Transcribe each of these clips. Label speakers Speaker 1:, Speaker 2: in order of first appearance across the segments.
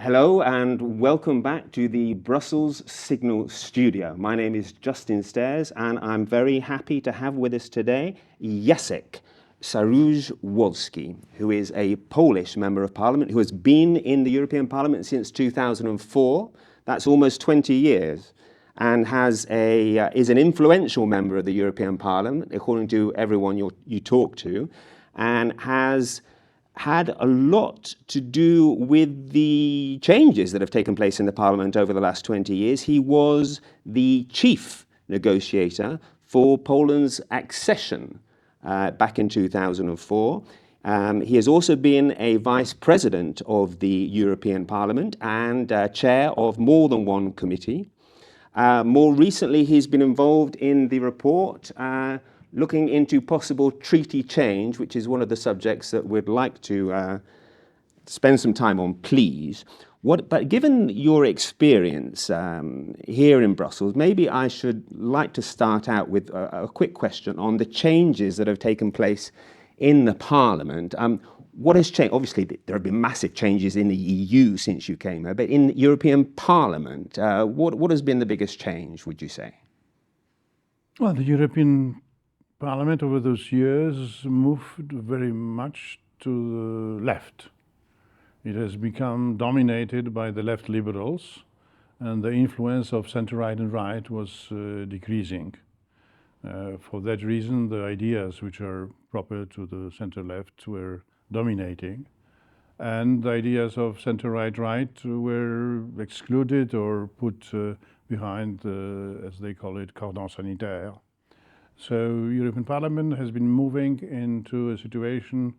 Speaker 1: Hello and welcome back to the Brussels Signal Studio. My name is Justin Stairs and I'm very happy to have with us today Jacek Saryusz-Wolski, who is a Polish Member of Parliament who has been in the European Parliament since 2004. That's almost 20 years. And is an influential member of the European Parliament, according to everyone you talk to, and has had a lot to do with the changes that have taken place in the Parliament over the last 20 years. He was the chief negotiator for Poland's accession back in 2004. He has also been a vice president of the European Parliament and chair of more than one committee. More recently, he's been involved in the report looking into possible treaty change, which is one of the subjects that we'd like to spend some time on, please. But given your experience here in Brussels, maybe I should like to start out with a quick question on the changes that have taken place in the Parliament. What has changed? Obviously, there have been massive changes in the EU since you came here, but in the European Parliament, what has been the biggest change, would you say?
Speaker 2: Well, the European Parliament over those years moved very much to the left. It has become dominated by the left liberals, and the influence of center-right and right was decreasing. For that reason, the ideas which are proper to the center-left were dominating, and the ideas of center-right were excluded or put behind, as they call it, cordon sanitaire. So European Parliament has been moving into a situation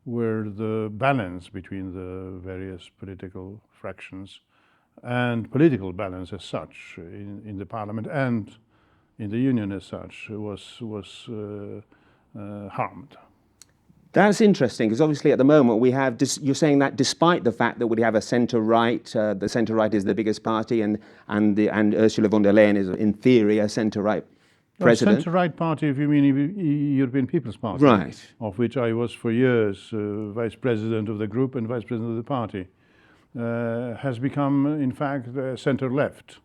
Speaker 2: where the balance between the various political fractions and political balance as such in the Parliament and in the Union as such was harmed.
Speaker 1: That's interesting, because obviously at the moment we have, you're saying that despite the fact that we have a centre-right, the centre-right is the biggest party and Ursula von der Leyen is in theory a centre-right president.
Speaker 2: Centre-right party, if you mean European People's Party,
Speaker 1: right,
Speaker 2: of which I was for years vice president of the group and vice president of the party, has become in fact centre-left.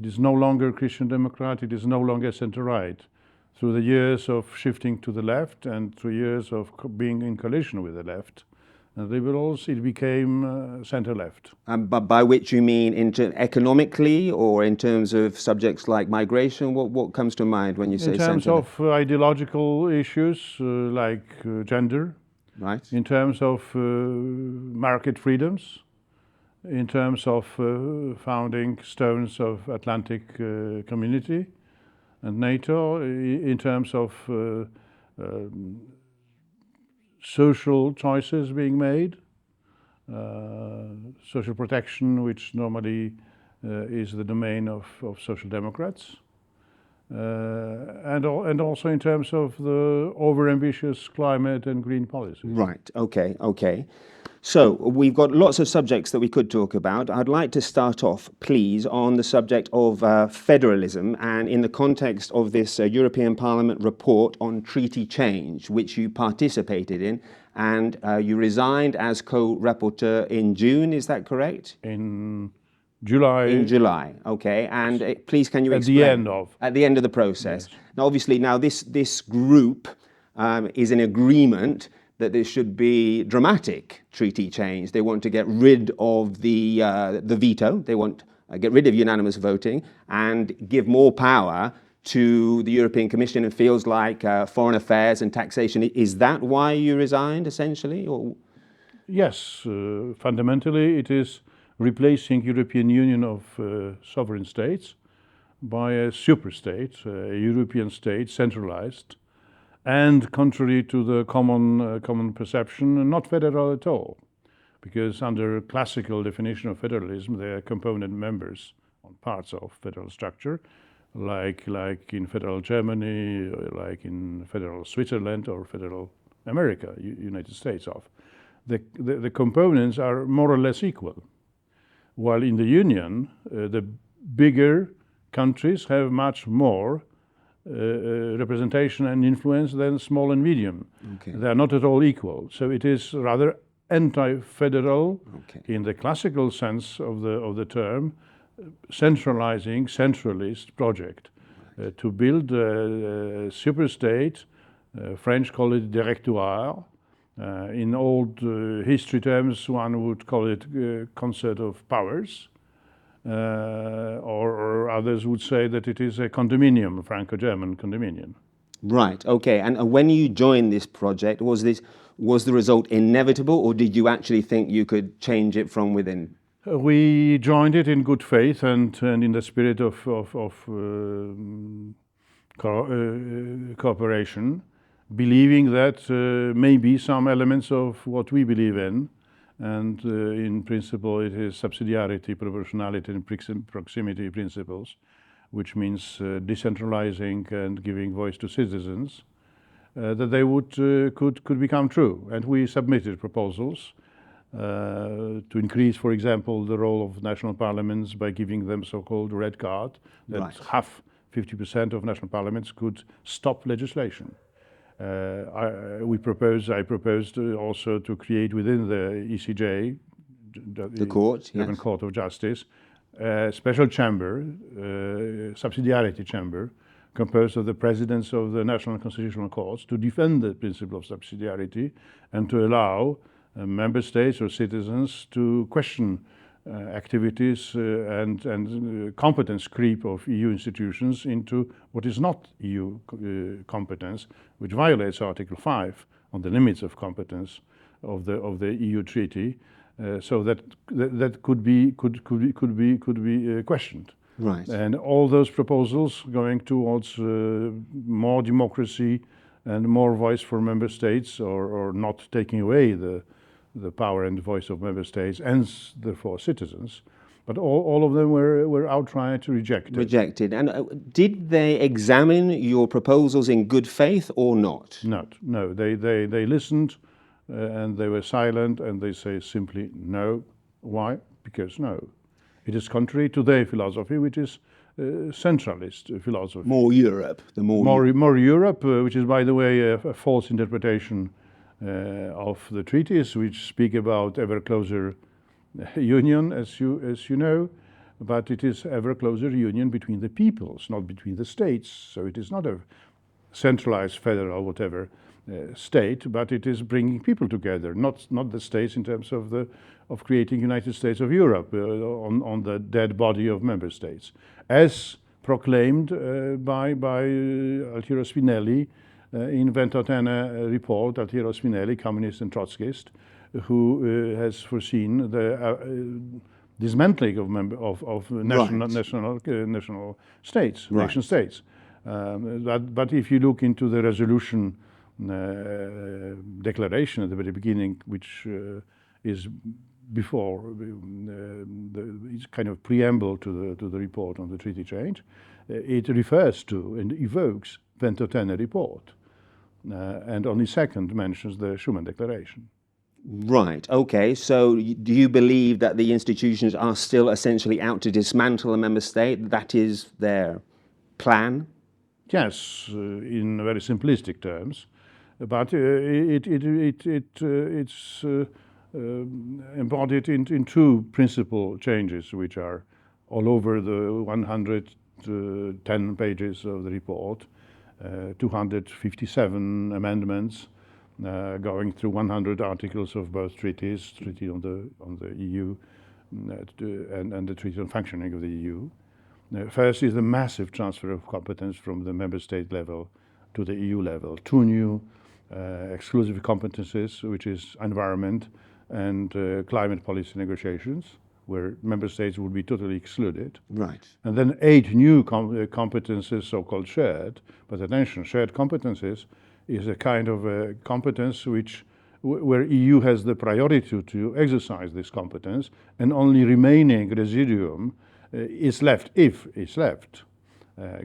Speaker 2: It is no longer Christian Democrat, it is no longer centre-right. Through the years of shifting to the left and through years of being in coalition with the left and liberals, it became center-left.
Speaker 1: But by which you mean economically or in terms of subjects like migration? What comes to mind when you say center?
Speaker 2: In terms of ideological issues like gender,
Speaker 1: right?
Speaker 2: In terms of market freedoms, in terms of founding stones of Atlantic community, and NATO, in terms of social choices being made, social protection, which normally is the domain of social democrats, and also in terms of the over-ambitious climate and green policies.
Speaker 1: Right, okay. So we've got lots of subjects that we could talk about. I'd like to start off, please, on the subject of federalism and in the context of this European Parliament report on treaty change, which you participated in, and you resigned as co-rapporteur in June, is that correct?
Speaker 2: In July.
Speaker 1: In July, okay. And please, can you explain? At the end of the process.
Speaker 2: Yes.
Speaker 1: Now, obviously, this group is in agreement that there should be dramatic treaty change. They want to get rid of the veto. They want to get rid of unanimous voting and give more power to the European Commission. It feels like foreign affairs and taxation. Is that why you resigned, essentially? Or?
Speaker 2: Yes, fundamentally it is replacing European Union of sovereign states by a superstate, a European state, centralized, and contrary to the common perception, not federal at all, because under classical definition of federalism, they are component members on parts of federal structure, like in federal Germany, like in federal Switzerland or federal America, United States of. The components are more or less equal, while in the Union, the bigger countries have much more representation and influence than small and medium.
Speaker 1: Okay.
Speaker 2: They are not at all equal. So it is rather anti-federal
Speaker 1: Okay.
Speaker 2: in the classical sense of the term, centralist project to build a super state. French call it directoire. In old history terms, one would call it concert of powers, or others would say that it is a condominium, Franco-German condominium.
Speaker 1: Right. Okay. And when you joined this project, was the result inevitable, or did you actually think you could change it from within?
Speaker 2: We joined it in good faith and in the spirit of cooperation, believing that maybe some elements of what we believe in, and in principle it is subsidiarity, proportionality, and proximity principles, which means decentralizing and giving voice to citizens, that they could become true. And we submitted proposals to increase, for example, the role of national parliaments by giving them so-called red card, that
Speaker 1: Right.
Speaker 2: half, 50% of national parliaments could stop legislation. I proposed also to create within the ECJ,
Speaker 1: The court,
Speaker 2: German
Speaker 1: yes.
Speaker 2: Court of Justice, a special chamber, subsidiarity chamber, composed of the presidents of the national constitutional courts to defend the principle of subsidiarity and to allow member states or citizens to question activities and competence creep of EU institutions into what is not EU competence, which violates Article 5 on the limits of competence of the EU treaty, so that could be questioned.
Speaker 1: Right.
Speaker 2: And all those proposals going towards more democracy and more voice for member states, or not taking away the power and voice of member states and therefore citizens, but all of them were outright rejected.
Speaker 1: Rejected. And did they examine your proposals in good faith or not?
Speaker 2: No. They listened and they were silent, and they say simply no. Why? Because no. It is contrary to their philosophy, which is centralist philosophy.
Speaker 1: More Europe.
Speaker 2: More Europe, which is, by the way, a false interpretation of the treaties, which speak about ever closer union, as you know, but it is ever closer union between the peoples, not between the states. So it is not a centralized federal whatever state, but it is bringing people together, not the states in terms of creating United States of Europe on the dead body of member states, as proclaimed by Altiero Spinelli in Ventotene report. Altiero Spinelli, communist and Trotskyist, who has foreseen the dismantling of national states,
Speaker 1: Right.
Speaker 2: nation states. But if you look into the resolution declaration at the very beginning, which is before it's kind of preamble to the report on the treaty change, it refers to and evokes Ventotene report, and only second mentions the Schuman Declaration.
Speaker 1: Right. Okay. So do you believe that the institutions are still essentially out to dismantle a member state? That is their plan?
Speaker 2: Yes, in very simplistic terms, but it's embodied in two principal changes, which are all over the 110 pages of the report, 257 amendments, going through 100 articles of both treaties, treaty on the EU and the treaty on functioning of the EU. First is the massive transfer of competence from the member state level to the EU level. Two new exclusive competences, which is environment and climate policy negotiations, where member states would be totally excluded.
Speaker 1: Right.
Speaker 2: And then 8 new competences, so-called shared. But attention, shared competences is a kind of a competence where EU has the priority to exercise this competence, and only remaining residuum is left, if it's left,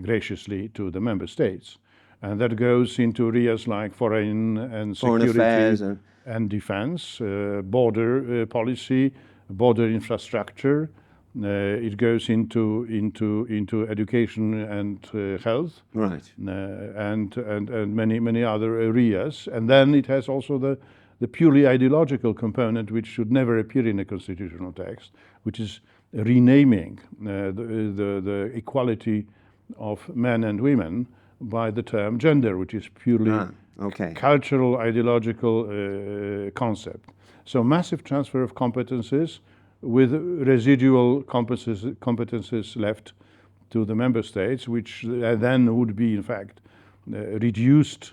Speaker 2: graciously to the member states. And that goes into areas like foreign and security
Speaker 1: affairs
Speaker 2: and defense, border policy, border infrastructure. It goes into education and health,
Speaker 1: right.
Speaker 2: and many other areas. And then it has also the the purely ideological component, which should never appear in a constitutional text, which is renaming the equality of men and women by the term gender, which is purely cultural, ideological concept. So massive transfer of competences with residual competences left to the member states, which then would be, in fact, reduced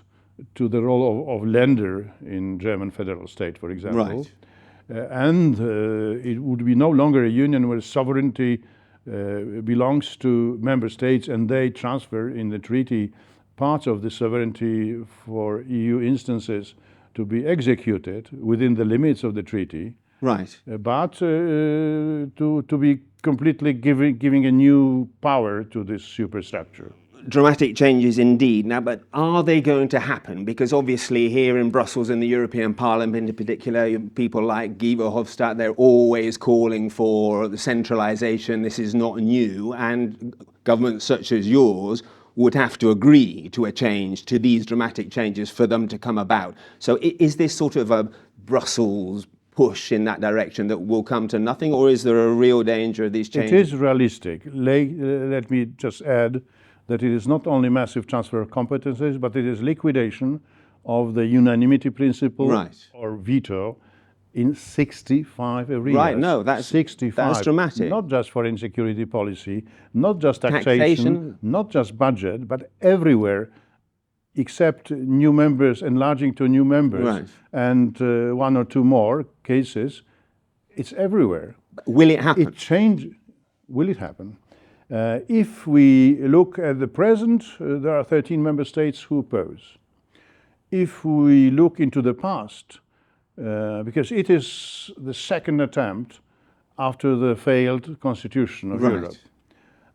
Speaker 2: to the role of lender in German federal state, for example.
Speaker 1: Right.
Speaker 2: And it would be no longer a union where sovereignty belongs to member states and they transfer in the treaty parts of the sovereignty for EU instances to be executed within the limits of the treaty.
Speaker 1: Right.
Speaker 2: But to be completely giving a new power to this superstructure.
Speaker 1: Dramatic changes indeed. Now, but are they going to happen? Because obviously here in Brussels, in the European Parliament in particular, people like Guy Verhofstadt, they're always calling for the centralisation. This is not new. And governments such as yours would have to agree to a change, to these dramatic changes for them to come about. So is this sort of a Brussels push in that direction that will come to nothing, or is there a real danger of these changes?
Speaker 2: It is realistic. Let me just add that it is not only massive transfer of competences, but it is liquidation of the unanimity principle or veto in 65 areas.
Speaker 1: Right, no, that's
Speaker 2: 65.
Speaker 1: That's dramatic.
Speaker 2: Not just foreign security policy, not just taxation, not just budget, but everywhere, except new members, enlarging to new members, and one or two more cases. It's everywhere.
Speaker 1: Will it happen?
Speaker 2: Will it happen? If we look at the present, there are 13 member states who oppose. If we look into the past, because it is the second attempt after the failed constitution of Europe,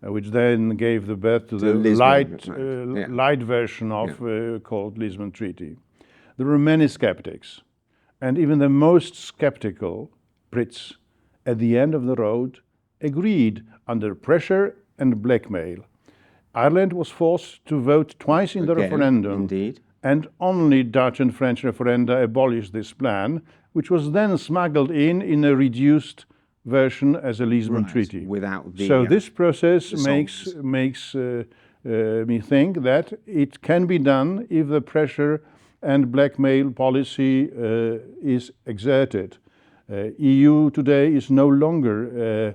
Speaker 2: which then gave the birth to the light version of called Lisbon Treaty. There were many skeptics, and even the most skeptical Brits at the end of the road agreed under pressure and blackmail. Ireland was forced to vote twice in the referendum.
Speaker 1: Indeed.
Speaker 2: And only Dutch and French referenda abolished this plan, which was then smuggled in a reduced version as a Lisbon Treaty.
Speaker 1: Without the,
Speaker 2: so this process makes me think that it can be done if the pressure and blackmail policy is exerted. EU today is no longer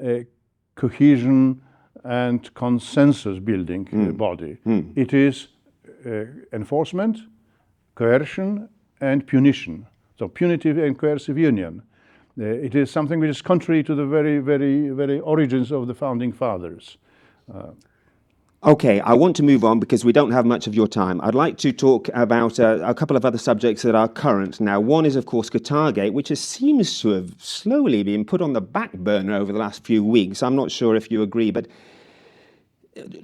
Speaker 2: a cohesion and consensus building body. It is enforcement, coercion, and punition. So punitive and coercive union. It is something which is contrary to the very, very, very origins of the founding fathers.
Speaker 1: Okay, I want to move on because we don't have much of your time. I'd like to talk about a couple of other subjects that are current now. One is, of course, Qatargate, which seems to have slowly been put on the back burner over the last few weeks. I'm not sure if you agree, but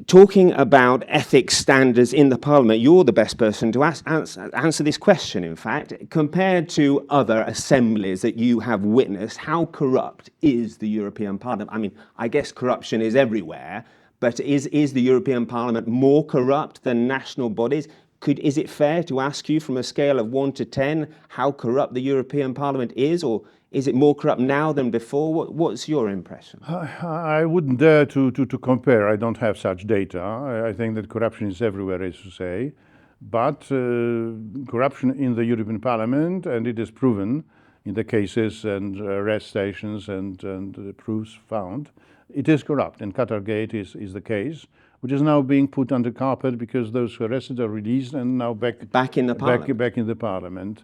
Speaker 1: talking about ethics standards in the Parliament, you're the best person to answer this question, in fact. Compared to other assemblies that you have witnessed, how corrupt is the European Parliament? I mean, I guess corruption is everywhere, but is the European Parliament more corrupt than national bodies? Is it fair to ask you from a scale of 1 to 10 how corrupt the European Parliament is, or is it more corrupt now than before? What's your impression?
Speaker 2: I wouldn't dare to compare. I don't have such data. I think that corruption is everywhere, as you say. But corruption in the European Parliament, and it is proven in the cases and arrestations and proofs found, it is corrupt. And Qatargate is the case, which is now being put under carpet because those who arrested are released and now back in the Parliament. Back in the Parliament.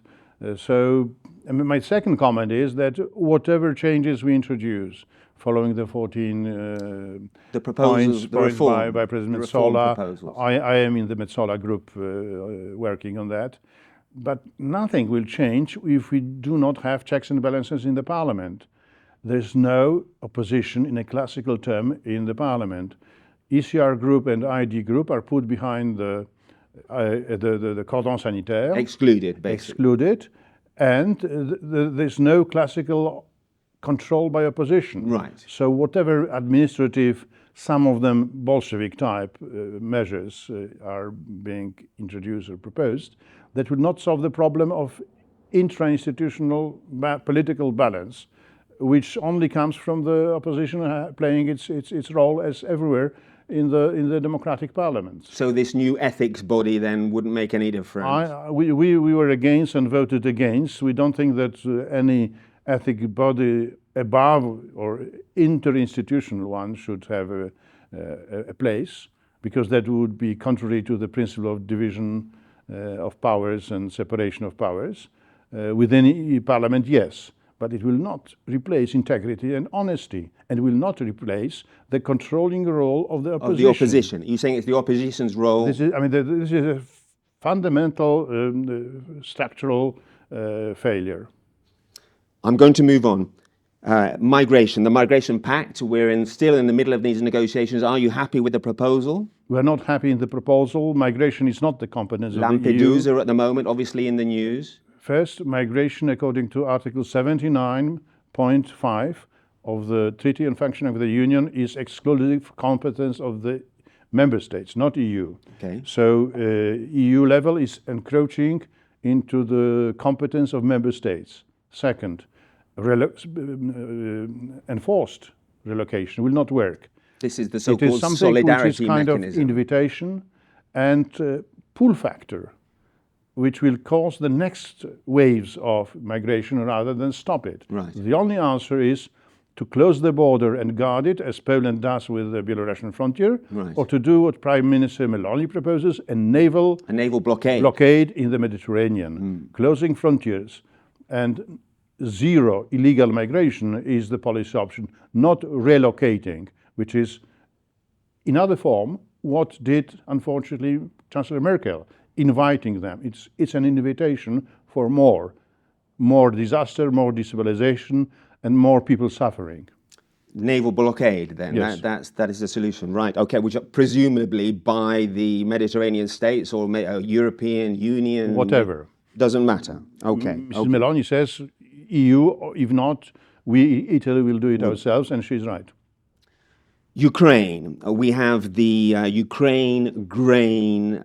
Speaker 2: So my second comment is that whatever changes we introduce following the 14
Speaker 1: the proposals,
Speaker 2: points by President Metsola, I am in the Metsola group working on that. But nothing will change if we do not have checks and balances in the Parliament. There's no opposition in a classical term in the Parliament. ECR group and ID group are put behind the cordon sanitaire.
Speaker 1: Excluded, basically.
Speaker 2: Excluded. And there's no classical control by opposition.
Speaker 1: Right.
Speaker 2: So whatever administrative, some of them Bolshevik type measures are being introduced or proposed, that would not solve the problem of intra-institutional political balance, which only comes from the opposition playing its role as everywhere in the democratic parliaments.
Speaker 1: So this new ethics body then wouldn't make any difference?
Speaker 2: We were against and voted against. We don't think that any ethic body above or interinstitutional one should have a place, because that would be contrary to the principle of division of powers and separation of powers. Within Parliament, yes, but it will not replace integrity and honesty, and will not replace the controlling role of the opposition.
Speaker 1: Of the opposition. You're saying it's the opposition's role?
Speaker 2: This is a fundamental structural failure.
Speaker 1: I'm going to move on. Migration, the Migration Pact, we're still in the middle of these negotiations. Are you happy with the proposal?
Speaker 2: We're not happy in the proposal. Migration is not the competence of the EU.
Speaker 1: Lampedusa at the moment, obviously in the news.
Speaker 2: First, migration, according to Article 79.5 of the Treaty on Functioning of the Union, is exclusive competence of the member states, not EU.
Speaker 1: Okay.
Speaker 2: So EU level is encroaching into the competence of member states. Second, enforced relocation will not work.
Speaker 1: This is the
Speaker 2: It is
Speaker 1: so-called
Speaker 2: something
Speaker 1: solidarity
Speaker 2: which is kind
Speaker 1: mechanism.
Speaker 2: of invitation and pull factor, which will cause the next waves of migration rather than stop it.
Speaker 1: Right.
Speaker 2: The only answer is to close the border and guard it, as Poland does with the Belarusian frontier,
Speaker 1: Right.
Speaker 2: or to do what Prime Minister Meloni proposes, a naval
Speaker 1: blockade.
Speaker 2: in the Mediterranean, closing frontiers, and zero illegal migration is the policy option, not relocating, which is, in other form, what did, unfortunately, Chancellor Merkel, inviting them. It's an invitation for more disaster, more destabilization, and more people suffering.
Speaker 1: Naval blockade, then.
Speaker 2: Yes.
Speaker 1: That is the solution, right? Okay, which presumably by the Mediterranean states or European Union.
Speaker 2: Whatever.
Speaker 1: Doesn't matter. Okay.
Speaker 2: Mrs. Meloni says EU, or if not, Italy will do it ourselves, and she's right.
Speaker 1: Ukraine. We have the Ukraine grain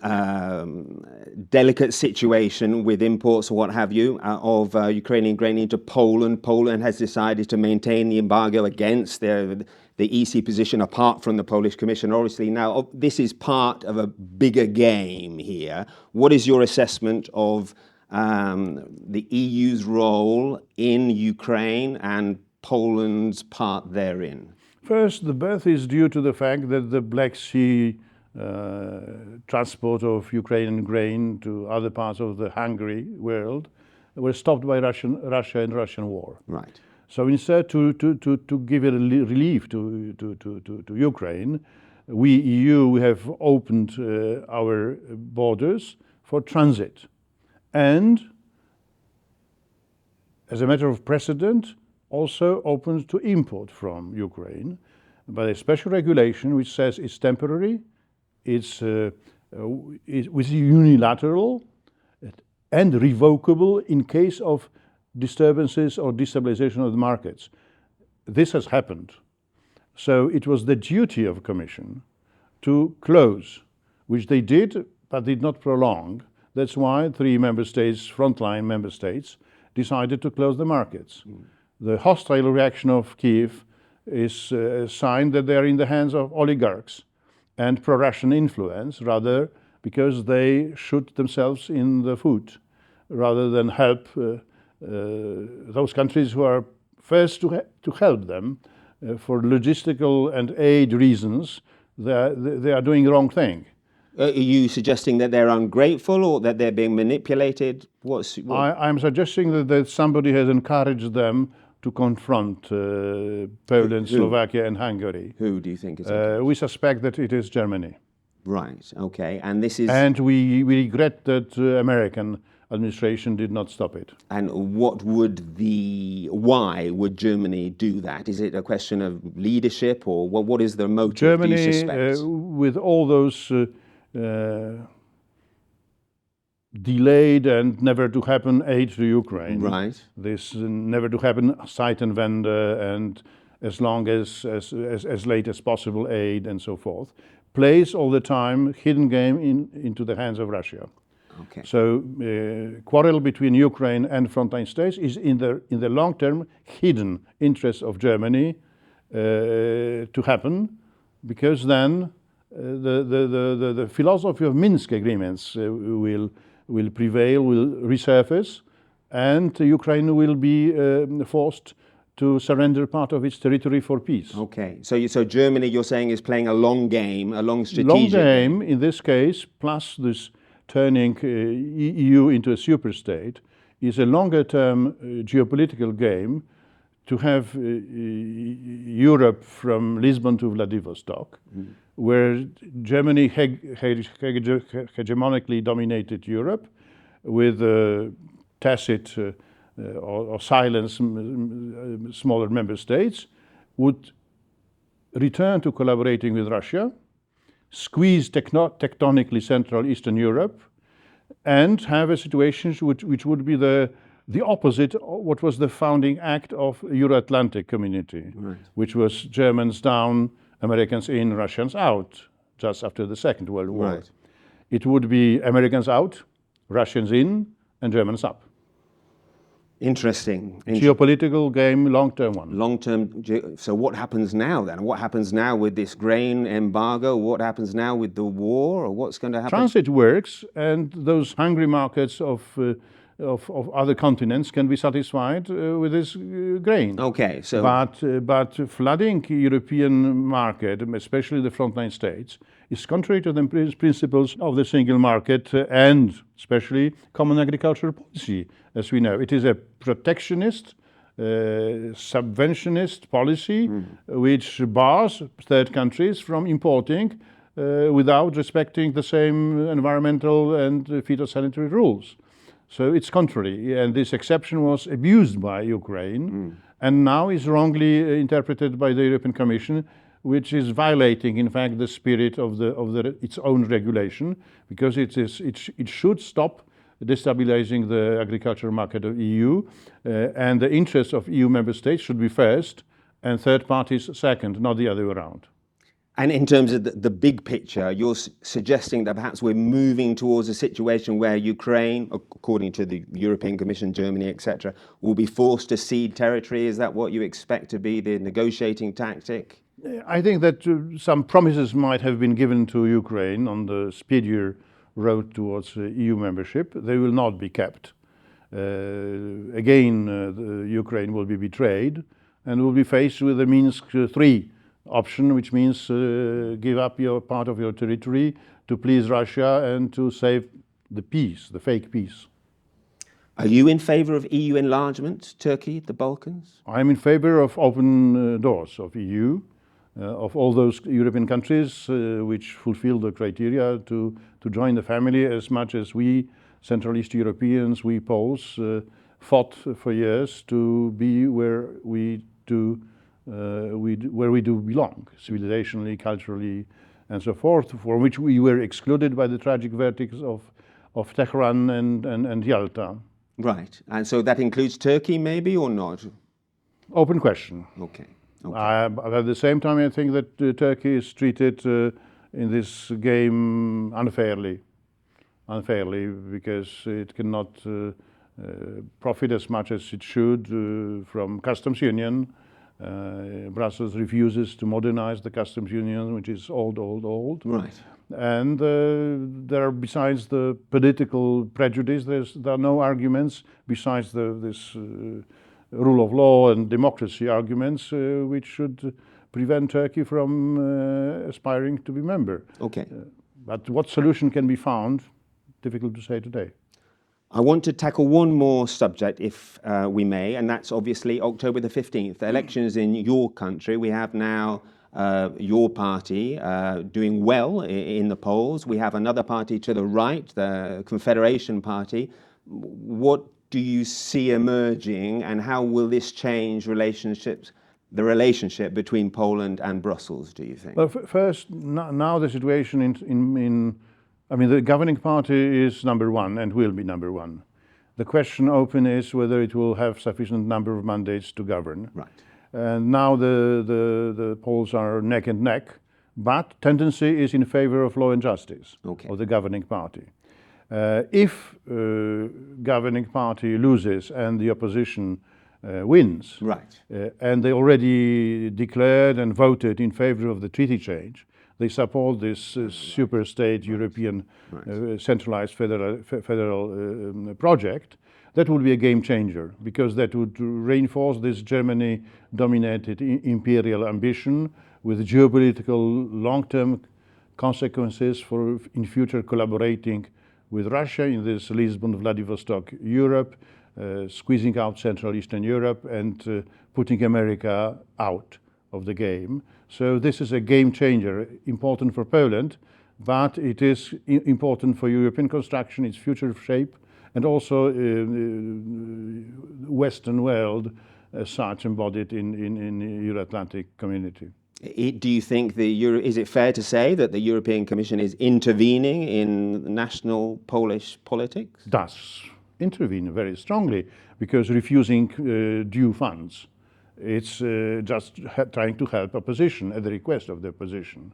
Speaker 1: delicate situation with imports or what have you of Ukrainian grain into Poland. Poland has decided to maintain the embargo against the EC position apart from the Polish Commission. Obviously now this is part of a bigger game here. What is your assessment of the EU's role in Ukraine and Poland's part therein?
Speaker 2: First, the birth is due to the fact that the Black Sea transport of Ukrainian grain to other parts of the Hungary world were stopped by Russia and Russian war.
Speaker 1: Right.
Speaker 2: So instead to give a relief to Ukraine, we EU have opened our borders for transit, and as a matter of precedent, also open to import from Ukraine, by a special regulation which says it's temporary, it's unilateral and revocable in case of disturbances or destabilization of the markets. This has happened. So it was the duty of the Commission to close, which they did, but did not prolong. That's why 3 member states, frontline member states, decided to close the markets. The hostile reaction of Kiev is a sign that they are in the hands of oligarchs and pro-Russian influence, rather because they shoot themselves in the foot, rather than help those countries who are first to help them for logistical and aid reasons. They are doing the wrong thing.
Speaker 1: Are you suggesting that they're ungrateful or that they're being manipulated?
Speaker 2: I'm suggesting that somebody has encouraged them to confront Poland, Slovakia and Hungary.
Speaker 1: Who do you think is it?
Speaker 2: We suspect that it is Germany.
Speaker 1: Right, okay. And this is...
Speaker 2: And we regret that American administration did not stop it.
Speaker 1: And why would Germany do that? Is it a question of leadership, or what is the motive,
Speaker 2: Germany,
Speaker 1: do you suspect?
Speaker 2: With all those delayed and never to happen aid to Ukraine.
Speaker 1: Right.
Speaker 2: This never to happen Zeitenwende and as long as late as possible aid and so forth, plays all the time hidden game into the hands of Russia.
Speaker 1: Okay.
Speaker 2: So quarrel between Ukraine and frontline states is in the long term hidden interest of Germany to happen, because then the philosophy of Minsk agreements will prevail, will resurface, and Ukraine will be forced to surrender part of its territory for peace.
Speaker 1: Okay, so Germany, you're saying, is playing a long game, a long strategic
Speaker 2: Long game in this case, plus this turning EU into a superstate, is a longer term geopolitical game to have Europe from Lisbon to Vladivostok, where Germany hegemonically dominated Europe with tacit or silent smaller member states, would return to collaborating with Russia, squeeze tectonically Central Eastern Europe, and have a situation which would be the opposite of what was the founding act of Euro-Atlantic community,
Speaker 1: Right.
Speaker 2: which was Germans down, Americans in, Russians out, just after the Second World War.
Speaker 1: Right.
Speaker 2: It would be Americans out, Russians in, and Germans up.
Speaker 1: Interesting.
Speaker 2: Geopolitical game, long-term one.
Speaker 1: Long-term. So what happens now then? What happens now with this grain embargo? What happens now with the war? Or what's going to happen?
Speaker 2: Transit works, and those hungry markets of other continents can be satisfied with this grain.
Speaker 1: Okay, so
Speaker 2: But flooding European market, especially the frontline states, is contrary to the principles of the single market and especially common agricultural policy, as we know. It is a protectionist, subventionist policy which bars third countries from importing without respecting the same environmental and phytosanitary rules. So it's contrary, and this exception was abused by Ukraine and now is wrongly interpreted by the European Commission, which is violating, in fact, the spirit of its own regulation, because it should stop destabilizing the agricultural market of EU, and the interests of EU member states should be first and third parties second, not the other way around.
Speaker 1: And in terms of the big picture, you're suggesting that perhaps we're moving towards a situation where Ukraine, according to the European Commission, Germany, etc., will be forced to cede territory. Is that what you expect to be the negotiating tactic?
Speaker 2: I think that some promises might have been given to Ukraine on the speedier road towards EU membership. They will not be kept. Again, Ukraine will be betrayed and will be faced with the Minsk III option, which means give up your part of your territory to please Russia and to save the peace, the fake peace.
Speaker 1: Are you in favor of EU enlargement, Turkey, the Balkans?
Speaker 2: I'm in favor of open doors of EU, of all those European countries which fulfill the criteria to join the family, as much as we Central East Europeans, we Poles, fought for years to be where we do belong, civilizationally, culturally, and so forth, for which we were excluded by the tragic verdicts of Tehran and Yalta.
Speaker 1: Right, and so that includes Turkey, maybe, or not?
Speaker 2: Open question.
Speaker 1: Okay.
Speaker 2: But at the same time, I think that Turkey is treated in this game unfairly, because it cannot profit as much as it should from customs union. Brussels refuses to modernize the customs union, which is old.
Speaker 1: Right.
Speaker 2: And there are, besides the political prejudice, there are no arguments besides this rule of law and democracy arguments which should prevent Turkey from aspiring to be member.
Speaker 1: Okay.
Speaker 2: But what solution can be found? Difficult to say today.
Speaker 1: I want to tackle one more subject, if we may, and that's obviously October the 15th. The elections in your country. We have now your party doing well in the polls. We have another party to the right, the Confederation Party. What do you see emerging, and how will this change the relationship between Poland and Brussels, do you think?
Speaker 2: Well, first, now the situation I mean, the governing party is number one and will be number one. The question open is whether it will have sufficient number of mandates to govern.
Speaker 1: Right.
Speaker 2: And now the polls are neck and neck, but tendency is in favor of law and justice,
Speaker 1: Okay.
Speaker 2: of the governing party. If governing party loses and the opposition wins,
Speaker 1: Right.
Speaker 2: and they already declared and voted in favor of the treaty change, they support this super state European centralized federal project, that would be a game changer, because that would reinforce this Germany-dominated imperial ambition with geopolitical long-term consequences for in future collaborating with Russia in this Lisbon-Vladivostok Europe, squeezing out Central Eastern Europe and putting America out of the game. So this is a game changer, important for Poland, but it is important for European construction, its future shape, and also Western world as such embodied in Euro-Atlantic community.
Speaker 1: Do you think is it fair to say that the European Commission is intervening in national Polish politics?
Speaker 2: Does intervene very strongly, because refusing due funds, it's just trying to help opposition at the request of the opposition.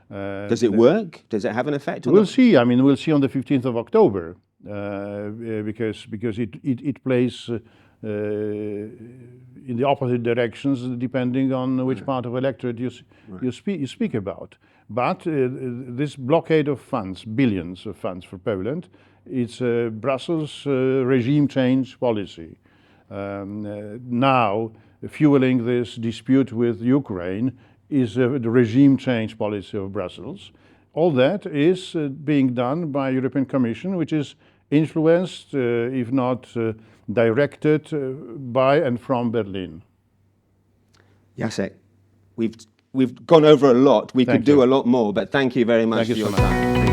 Speaker 1: Does it work? Does it have an effect?
Speaker 2: We'll see. I mean, we'll see on the 15th of October, because it plays in the opposite directions depending on which part of electorate you speak about. But this blockade of funds, billions of funds for Poland, it's Brussels' regime change policy. Now, fueling this dispute with Ukraine is the regime change policy of Brussels. All that is being done by European Commission, which is influenced, if not directed, by and from Berlin.
Speaker 1: Jacek, we've gone over a lot. We could do a lot more, but thank you very much for your time.